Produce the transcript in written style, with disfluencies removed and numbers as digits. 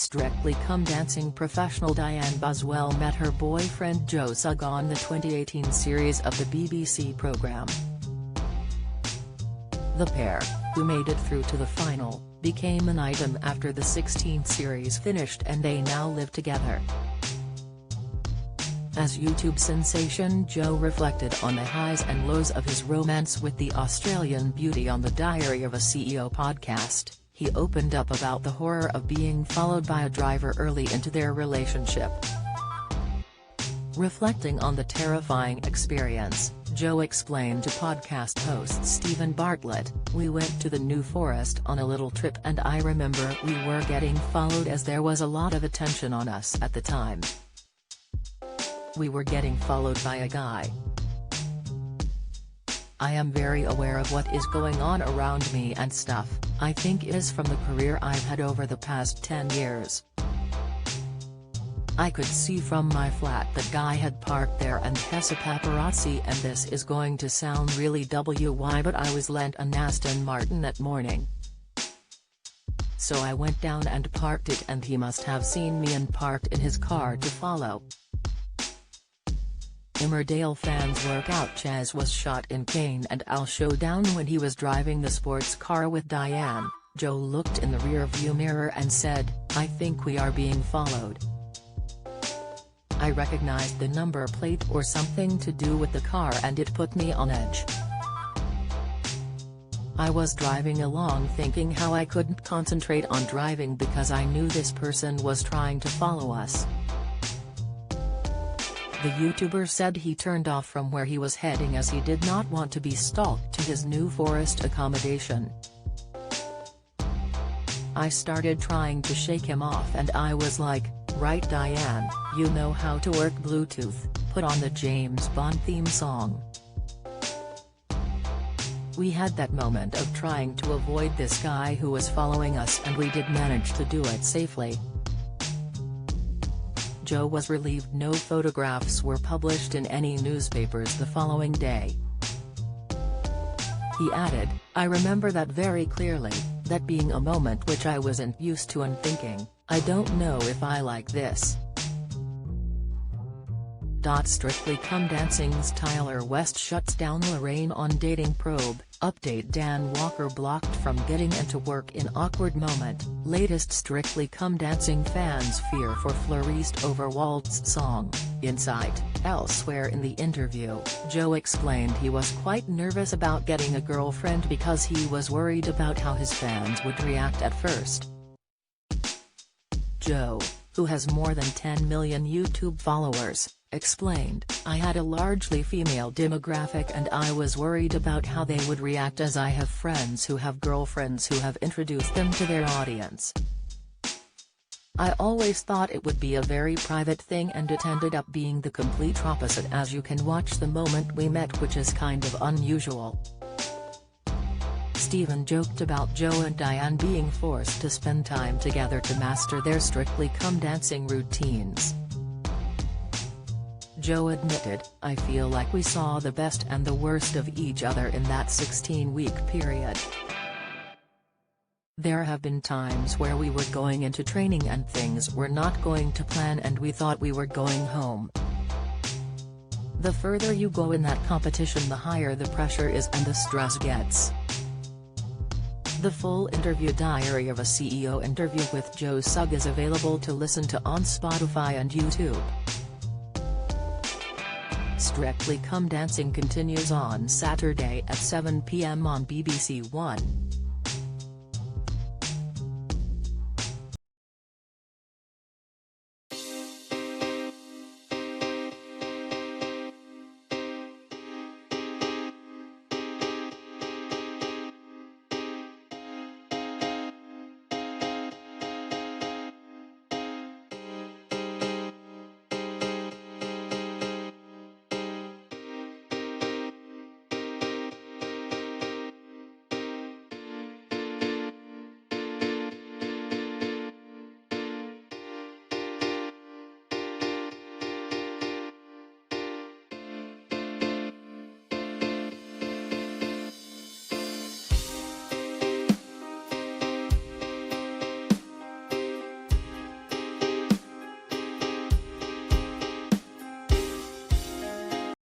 Strictly Come Dancing professional Dianne Buswell met her boyfriend Joe Sugg on the 2018 series of the BBC programme. The pair, who made it through to the final, became an item after the 16th series finished, and they now live together. As YouTube sensation Joe reflected on the highs and lows of his romance with the Australian beauty on the Diary of a CEO podcast, he opened up about the horror of being followed by a driver early into their relationship. Reflecting on the terrifying experience, Joe explained to podcast host Stephen Bartlett, "We went to the New Forest on a little trip, and I remember we were getting followed as there was a lot of attention on us at the time. We were getting followed by a guy. I am very aware of what is going on around me and stuff. I think it is from the career I've had over the past 10 years. I could see from my flat that guy had parked there and has a paparazzi, and this is going to sound really WY, but I was lent an Aston Martin that morning. So I went down and parked it, and he must have seen me and parked in his car to follow." Emmerdale fans work out Chaz was shot in Kane and Al showdown when he was driving the sports car with Dianne. Joe looked in the rearview mirror and said, "I think we are being followed. I recognized the number plate or something to do with the car, and it put me on edge. I was driving along thinking how I couldn't concentrate on driving because I knew this person was trying to follow us." The YouTuber said he turned off from where he was heading as he did not want to be stalked to his New Forest accommodation. "I started trying to shake him off, and I was like, 'Right, Dianne, you know how to work Bluetooth, put on the James Bond theme song.' We had that moment of trying to avoid this guy who was following us, and we did manage to do it safely." Joe was relieved no photographs were published in any newspapers the following day. He added, "I remember that very clearly, that being a moment which I wasn't used to, and thinking, I don't know if I like this." Strictly Come Dancing's Tyler West shuts down Lorraine on dating probe. Update: Dan Walker blocked from getting into work in awkward moment. Latest Strictly Come Dancing fans fear for florist over waltz song. Insight: elsewhere in the interview, Joe explained he was quite nervous about getting a girlfriend because he was worried about how his fans would react at first. Joe, who has more than 10 million YouTube followers, explained, "I had a largely female demographic, and I was worried about how they would react, as I have friends who have girlfriends who have introduced them to their audience. I always thought it would be a very private thing, and it ended up being the complete opposite, as you can watch the moment we met, which is kind of unusual." Stephen joked about Joe and Dianne being forced to spend time together to master their Strictly Come Dancing routines. Joe admitted, "I feel like we saw the best and the worst of each other in that 16-week period. There have been times where we were going into training and things were not going to plan, and we thought we were going home. The further you go in that competition, the higher the pressure is and the stress gets." The full interview Diary of a CEO interview with Joe Sugg is available to listen to on Spotify and YouTube. Strictly Come Dancing continues on Saturday at 7 p.m. on BBC One.